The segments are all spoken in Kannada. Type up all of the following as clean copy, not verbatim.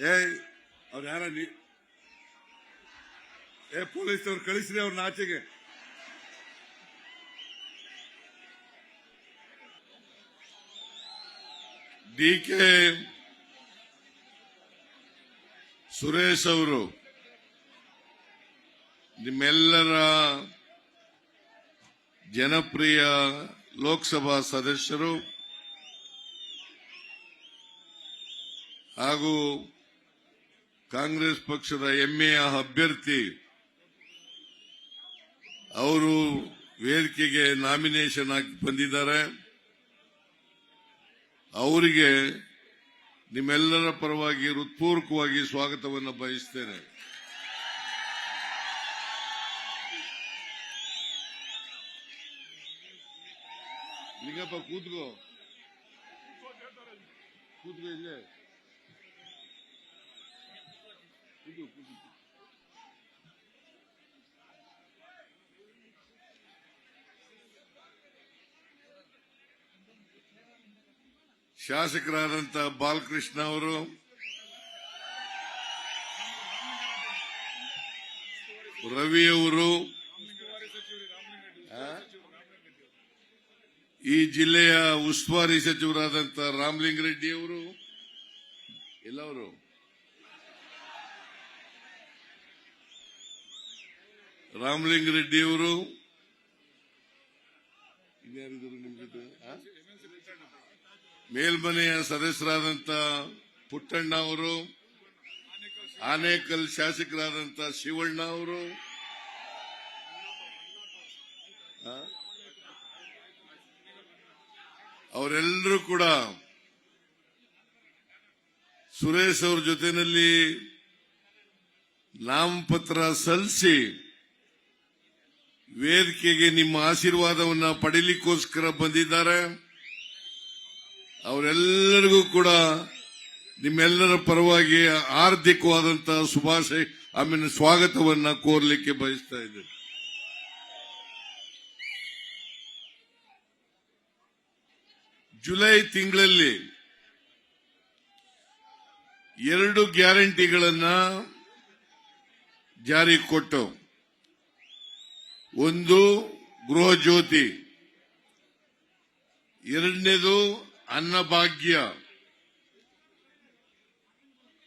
ಏ ಅವ್ರು ಯಾರ ಪೊಲೀಸ್ ಅವ್ರು ಕಳಿಸ್ರಿ ಅವ್ರನ್ನ ಆಚೆಗೆ. ಡಿ.ಕೆ. ಸುರೇಶ್ ಅವರು ನಿಮ್ಮೆಲ್ಲರ ಜನಪ್ರಿಯ ಲೋಕಸಭಾ ಸದಸ್ಯರು ಹಾಗೂ ಕಾಂಗ್ರೆಸ್ ಪಕ್ಷದ ಹೆಮ್ಮೆಯ ಅಭ್ಯರ್ಥಿ. ಅವರು ವೇದಿಕೆಗೆ ನಾಮಿನೇಷನ್ ಹಾಕಿ ಬಂದಿದ್ದಾರೆ. ಅವರಿಗೆ ನಿಮ್ಮೆಲ್ಲರ ಪರವಾಗಿ ಹೃತ್ಪೂರ್ವಕವಾಗಿ ಸ್ವಾಗತವನ್ನು ಬಯಸುತ್ತೇನೆ. ಲಿಂಗಪ್ಪ ಕೂತ್ಕೋ ಇಲ್ಲೇ ಶಾಸಕರಾದಂಥ ಬಾಲಕೃಷ್ಣ ಅವರು, ರವಿಯವರು, ಈ ಜಿಲ್ಲೆಯ ಉಸ್ತುವಾರಿ ಸಚಿವರಾದಂಥ ರಾಮಲಿಂಗಾರೆಡ್ಡಿ ಅವರು, ಎಲ್ಲವರು ರಾಮಲಿಂಗಾರೆಡ್ಡಿಯವರು, ಇನ್ಯಾರಿದ್ರು ನಿಮ್ ಜೊತೆ ಮೇಲ್ಮನೆಯ ಸದಸ್ಯರಾದಂಥ ಪುಟ್ಟಣ್ಣ ಅವರು, ಆನೇಕಲ್ ಶಾಸಕರಾದಂಥ ಶಿವಣ್ಣ ಅವರು, ಅವರೆಲ್ಲರೂ ಕೂಡ ಸುರೇಶ್ ಅವ್ರ ಜೊತೆಯಲ್ಲಿ ನಾಮಪತ್ರ ಸಲ್ಲಿಸಿ ವೇದಿಕೆಗೆ ನಿಮ್ಮ ಆಶೀರ್ವಾದವನ್ನ ಪಡೆಯಲಿಕ್ಕೋಸ್ಕರ ಬಂದಿದ್ದಾರೆ. ಅವರೆಲ್ಲರಿಗೂ ಕೂಡ ನಿಮ್ಮೆಲ್ಲರ ಪರವಾಗಿ ಹಾರ್ದಿಕವಾದಂತಹ ಶುಭಾಶಯ ಸ್ವಾಗತವನ್ನ ಕೋರಲಿಕ್ಕೆ ಬಯಸ್ತಾ ಇದ್ದೇನೆ. ಜುಲೈ ತಿಂಗಳಲ್ಲಿ 2 ಗ್ಯಾರಂಟಿಗಳನ್ನ ಜಾರಿ ಕೊಟ್ಟು, ಒಂದು ಗೃಹ ಜ್ಯೋತಿ, ಎರಡನೇದು ಅನ್ನಭಾಗ್ಯ.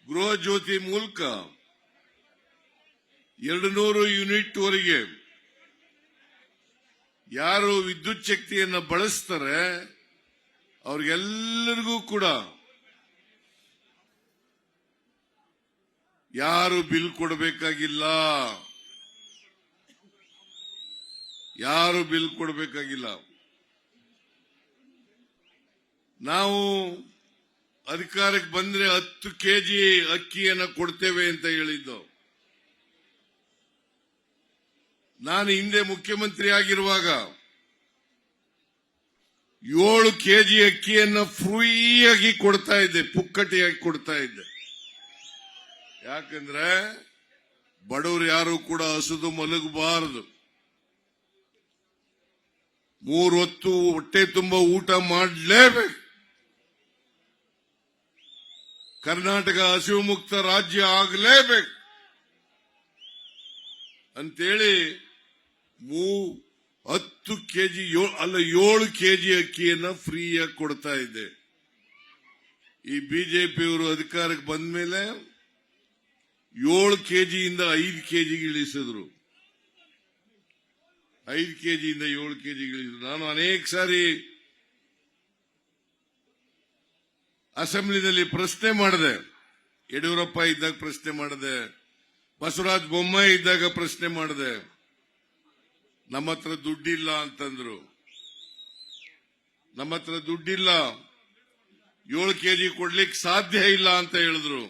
ಗೃಹ ಜ್ಯೋತಿ ಮೂಲಕ 200 ಯೂನಿಟ್ ವರೆಗೆ ಯಾರು ವಿದ್ಯುತ್ ಶಕ್ತಿಯನ್ನು ಬಳಸ್ತಾರೆ ಅವ್ರಿಗೆಲ್ಲರಿಗೂ ಕೂಡ ಯಾರು ಬಿಲ್ ಕೊಡಬೇಕಾಗಿಲ್ಲ. ನಾವು ಅಧಿಕಾರಕ್ಕೆ ಬಂದ್ರೆ 10 ಕೆಜಿ ಅಕ್ಕಿಯನ್ನು ಕೊಡ್ತೇವೆ ಅಂತ ಹೇಳಿದ್ದು. ನಾನು ಹಿಂದೆ ಮುಖ್ಯಮಂತ್ರಿ ಆಗಿರುವಾಗ 7 ಕೆಜಿ ಅಕ್ಕಿಯನ್ನು ಫ್ರೀಯಾಗಿ ಕೊಡ್ತಾ ಇದ್ದೆ, ಪುಕ್ಕಟೆಯಾಗಿ ಕೊಡ್ತಾ ಇದ್ದೆ. ಯಾಕಂದ್ರೆ ಬಡವರು ಯಾರು ಕೂಡ ಹಸಿದು ಮಲಗಬಾರದು, 3 ಹೊತ್ತು ಹೊಟ್ಟೆ ತುಂಬ ಊಟ ಮಾಡಲೇಬೇಕು. ಕರ್ನಾಟಕ ಹಸಿವು ಮುಕ್ತ ರಾಜ್ಯ ಆಗಲೇಬೇಕು ಅಂತೇಳಿ 10 ಕೆಜಿ 7 ಕೆಜಿ ಅಕ್ಕಿಯನ್ನ ಫ್ರೀಯಾಗಿ ಕೊಡ್ತಾ ಇದ್ದೆ. ಈ ಬಿಜೆಪಿಯವರು ಅಧಿಕಾರಕ್ಕೆ ಬಂದ ಮೇಲೆ 7 ಕೆಜಿಯಿಂದ 5 ಕೆಜಿಗೆ ಇಳಿಸಿದ್ರು. 5 ಕೆಜಿಯಿಂದ 7 ಕೆಜಿಗೆ ಇಳಿಸಿದ್ರು. ನಾನು ಅನೇಕ ಸಾರಿ ಅಸೆಂಬ್ಲಿನಲ್ಲಿ ಪ್ರಶ್ನೆ ಮಾಡಿದೆ. ಯಡಿಯೂರಪ್ಪ ಇದ್ದಾಗ ಪ್ರಶ್ನೆ ಮಾಡಿದೆ, ಬಸವರಾಜ ಬೊಮ್ಮಾಯಿ ಇದ್ದಾಗ ಪ್ರಶ್ನೆ ಮಾಡಿದೆ. ನಮ್ಮ ಹತ್ರ ದುಡ್ಡಿಲ್ಲ ಅಂತಂದ್ರು. ನಮ್ಮ ಹತ್ರ ದುಡ್ಡಿಲ್ಲ, 7 ಕೆಜಿ ಕೊಡ್ಲಿಕ್ಕೆ ಸಾಧ್ಯ ಇಲ್ಲ ಅಂತ ಹೇಳಿದ್ರು.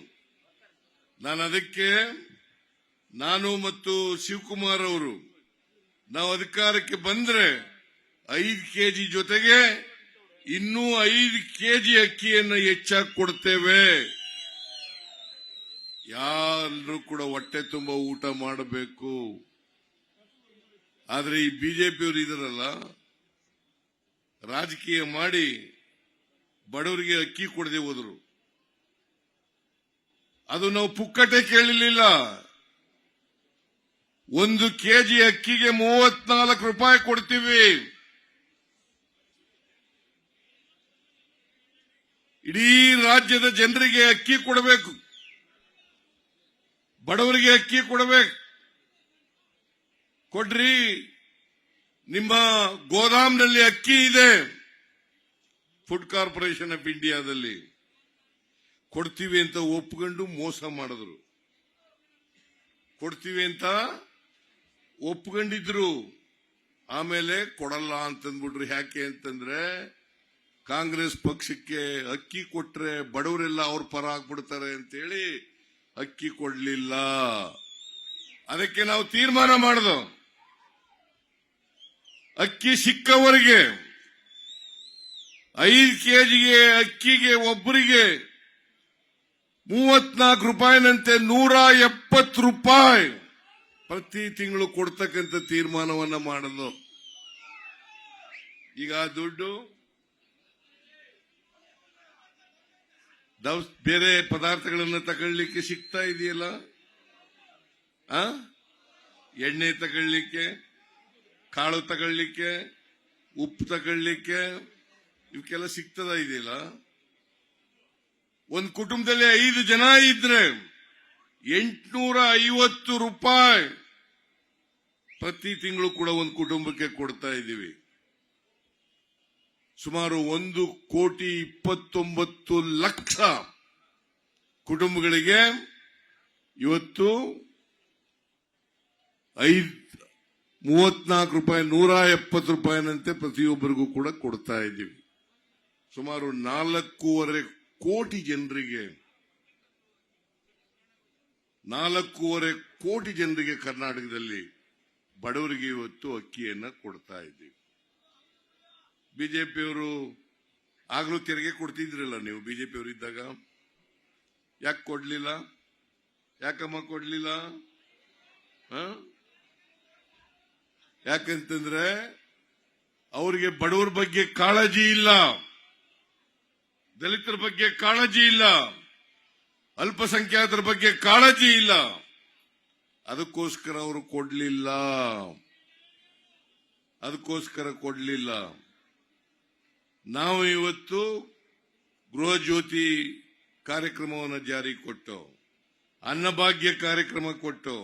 ನಾನು ಮತ್ತು ಶಿವಕುಮಾರ್ ಅವರು ನಾವು ಅಧಿಕಾರಕ್ಕೆ ಬಂದ್ರೆ 5 ಕೆಜಿ ಜೊತೆಗೆ ಇನ್ನೂ 5 ಕೆಜಿ ಅಕ್ಕಿಯನ್ನು ಹೆಚ್ಚಾಗಿ ಕೊಡ್ತೇವೆ. ಯಾರು ಕೂಡ ಹೊಟ್ಟೆ ತುಂಬ ಊಟ ಮಾಡಬೇಕು. ಆದ್ರೆ ಈ ಬಿಜೆಪಿಯವರು ಇದಾರಲ್ಲ, ರಾಜಕೀಯ ಮಾಡಿ ಬಡವರಿಗೆ ಅಕ್ಕಿ ಕೊಡದೆ ಹೋದ್ರು. ಅದು ನಾವು ಪುಕ್ಕಟೆ ಕೇಳಲಿಲ್ಲ. 1 ಕೆಜಿ ಅಕ್ಕಿಗೆ 34 ರೂಪಾಯಿ ಕೊಡ್ತೀವಿ. ಇಡೀ ರಾಜ್ಯದ ಜನರಿಗೆ ಅಕ್ಕಿ ಕೊಡಬೇಕು, ಬಡವರಿಗೆ ಅಕ್ಕಿ ಕೊಡಬೇಕು. ಕೊಡ್ರಿ, ನಿಮ್ಮ ಗೋದಾಮ್ನಲ್ಲಿ ಅಕ್ಕಿ ಇದೆ. ಫುಡ್ ಕಾರ್ಪೊರೇಷನ್ ಆಫ್ ಇಂಡಿಯಾದಲ್ಲಿ ಕೊಡ್ತೀವಿ ಅಂತ ಒಪ್ಪಿಕೊಂಡು ಮೋಸ ಮಾಡಿದ್ರು. ಕೊಡ್ತೀವಿ ಅಂತ ಒಪ್ಕೊಂಡಿದ್ರು, ಆಮೇಲೆ ಕೊಡಲ್ಲ ಅಂತಂದ್ಬಿಟ್ರು. ಯಾಕೆ ಅಂತಂದ್ರೆ ಕಾಂಗ್ರೆಸ್ ಪಕ್ಷಕ್ಕೆ ಅಕ್ಕಿ ಕೊಟ್ರೆ ಬಡವರೆಲ್ಲ ಅವ್ರ ಪರ ಆಗ್ಬಿಡ್ತಾರೆ ಅಂತೇಳಿ ಅಕ್ಕಿ ಕೊಡ್ಲಿಲ್ಲ. ಅದಕ್ಕೆ ನಾವು ತೀರ್ಮಾನ ಮಾಡಿದ್ವು, ಅಕ್ಕಿ ಸಿಕ್ಕವರಿಗೆ 5 ಕೆಜಿಗೆ ಅಕ್ಕಿಗೆ ಒಬ್ಬರಿಗೆ 34 ರೂಪಾಯಿನಂತೆ 170 ರೂಪಾಯಿ ಪ್ರತಿ ತಿಂಗಳು ಕೊಡ್ತಕ್ಕಂಥ ತೀರ್ಮಾನವನ್ನ ಮಾಡಿದ್ವು. ಈಗ ಆ ದುಡ್ಡು ಬೇರೆ ಪದಾರ್ಥಗಳನ್ನು ತಗೊಳ್ಳಿಕ್ಕೆ ಸಿಗ್ತಾ ಇದೆಯಲ್ಲ, ಎಣ್ಣೆ ತಗೊಳ್ಳಿಕ್ಕೆ, ಕಾಳು ತಗೊಳ್ಳಿಕ್ಕೆ, ಉಪ್ಪು ತಗೊಳ್ಳಿಕ್ಕೆ, ಇವಕ್ಕೆಲ್ಲ ಸಿಗ್ತದ ಇದೆಯಲ್ಲ. ಒಂದು ಕುಟುಂಬದಲ್ಲಿ 5 ಜನ ಇದ್ರೆ 850 ರೂಪಾಯಿ ಪ್ರತಿ ತಿಂಗಳು ಕೂಡ ಒಂದು ಕುಟುಂಬಕ್ಕೆ ಕೊಡ್ತಾ ಇದ್ದೀವಿ. ಸುಮಾರು 1,29,00,000 ಕುಟುಂಬಗಳಿಗೆ ಇವತ್ತು 34 ರೂಪಾಯಿ 170 ರೂಪಾಯಿನಂತೆ ಪ್ರತಿಯೊಬ್ಬರಿಗೂ ಕೂಡ ಕೊಡ್ತಾ ಇದ್ದೀವಿ. ಸುಮಾರು 4.5 ಕೋಟಿ ಜನರಿಗೆ 4.5 ಕೋಟಿ ಜನರಿಗೆ ಕರ್ನಾಟಕದಲ್ಲಿ ಬಡವರಿಗೆ ಇವತ್ತು ಅಕ್ಕಿಯನ್ನ ಕೊಡ್ತಾ ಇದ್ದೀವಿ. ಬಿಜೆಪಿಯವರು ಆಗ್ಲೂ ತೆರಿಗೆ ಕೊಡ್ತಿದ್ರಲ್ಲ, ನೀವು ಬಿಜೆಪಿಯವರು ಇದ್ದಾಗ ಯಾಕೆ ಕೊಡ್ಲಿಲ್ಲ? ಯಾಕಮ್ಮ ಕೊಡ್ಲಿಲ್ಲ? ಯಾಕಂತಂದ್ರೆ ಅವರಿಗೆ ಬಡವರ ಬಗ್ಗೆ ಕಾಳಜಿ ಇಲ್ಲ, ದಲಿತರ ಬಗ್ಗೆ ಕಾಳಜಿ ಇಲ್ಲ, ಅಲ್ಪಸಂಖ್ಯಾತರ ಬಗ್ಗೆ ಕಾಳಜಿ ಇಲ್ಲ. ಅದಕ್ಕೋಸ್ಕರ ಅವರು ಕೊಡ್ಲಿಲ್ಲ. ನಾವು ಇವತ್ತು ಗೃಹ ಜ್ಯೋತಿ ಕಾರ್ಯಕ್ರಮವನ್ನು ಜಾರಿ ಕೊಟ್ಟು, ಅನ್ನಭಾಗ್ಯ ಕಾರ್ಯಕ್ರಮ ಕೊಟ್ಟು,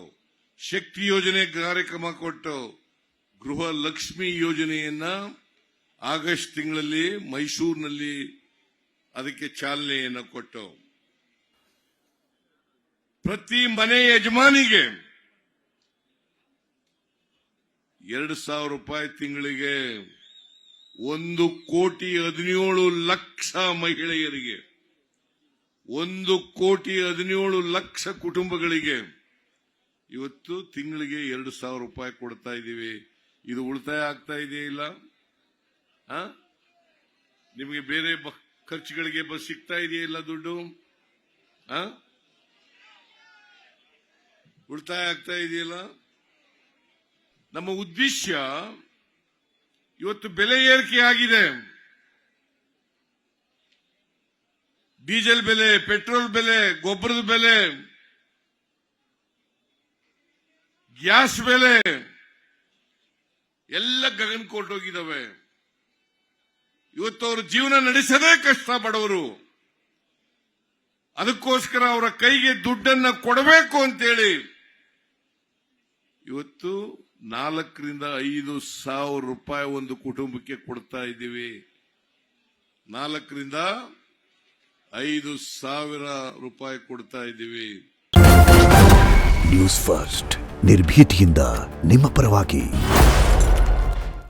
ಶಕ್ತಿ ಯೋಜನೆ ಕಾರ್ಯಕ್ರಮ ಕೊಟ್ಟು, ಗೃಹ ಲಕ್ಷ್ಮಿ ಯೋಜನೆಯನ್ನ ಆಗಸ್ಟ್ ತಿಂಗಳಲ್ಲಿ ಮೈಸೂರಿನಲ್ಲಿ ಅದಕ್ಕೆ ಚಾಲನೆಯನ್ನು ಕೊಟ್ಟು, ಪ್ರತಿ ಮನೆ ಯಜಮಾನಿಗೆ 2,000 ರೂಪಾಯಿ ತಿಂಗಳಿಗೆ 1,17,00,000 ಮಹಿಳೆಯರಿಗೆ, 1,17,00,000 ಕುಟುಂಬಗಳಿಗೆ ಇವತ್ತು ತಿಂಗಳಿಗೆ 2,000 ರೂಪಾಯಿ ಕೊಡ್ತಾ ಇದ್ದೀವಿ. ಇದು ಉಳಿತಾಯ ಆಗ್ತಾ ಇದೆಯಾ? ಇಲ್ಲ. ನಿಮಗೆ ಬೇರೆ ಖರ್ಚುಗಳಿಗೆ ಸಿಗ್ತಾ ಇದೆಯಾ? ಇಲ್ಲ. ದುಡ್ಡು ಉಳಿತಾಯ ಆಗ್ತಾ ಇದೆಯಲ್ಲ. ನಮ್ಮ ಉದ್ದೇಶ ಇವತ್ತು ಬೆಲೆ ಏರಿಕೆ ಆಗಿದೆ. ಡೀಸೆಲ್ ಬೆಲೆ, ಪೆಟ್ರೋಲ್ ಬೆಲೆ, ಗೊಬ್ಬರದ ಬೆಲೆ, ಗ್ಯಾಸ್ ಬೆಲೆ ಎಲ್ಲ ಗಗನಕ್ಕೆ ಇವತ್ತು ಅವರು ಜೀವನ ನಡೆಸದೇ ಕಷ್ಟ ಬಡವರು. ಅದಕ್ಕೋಸ್ಕರ ಅವರ ಕೈಗೆ ದುಡ್ಡನ್ನ ಕೊಡಬೇಕು ಅಂತೇಳಿ ಇವತ್ತು 4,000 to 5,000 ರೂಪಾಯಿ ಒಂದು ಕುಟುಂಬಕ್ಕೆ ಕೊಡ್ತಾ ಇದ್ದೀವಿ. 4,000 to 5,000 ರೂಪಾಯಿ ಕೊಡ್ತಾ ಇದ್ದೀವಿ. ನ್ಯೂಸ್ ಫಸ್ಟ್, ನಿರ್ಭೀತಿಯಿಂದ ನಿಮ್ಮ ಪರವಾಗಿ.